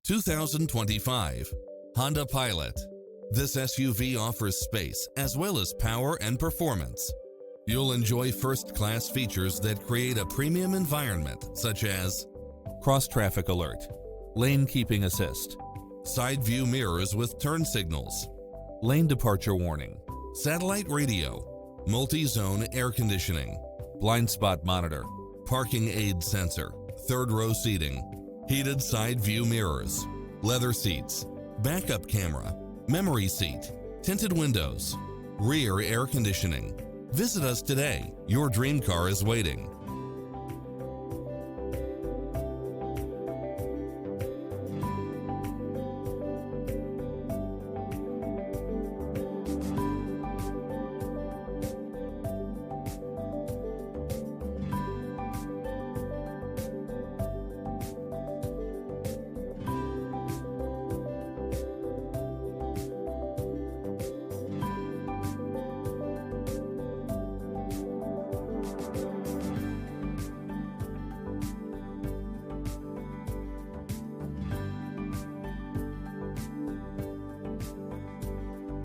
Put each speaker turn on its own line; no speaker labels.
2025 Honda Pilot. This SUV offers space as well as power and performance. You'll enjoy first-class features that create a premium environment, such as cross-traffic alert, lane keeping assist, side view mirrors with turn signals, lane departure warning, satellite radio, multi-zone air conditioning, blind spot monitor, parking aid sensor, third row seating, heated side view mirrors, leather seats, backup camera, memory seat, tinted windows, rear air conditioning. Visit us today. Your dream car is waiting.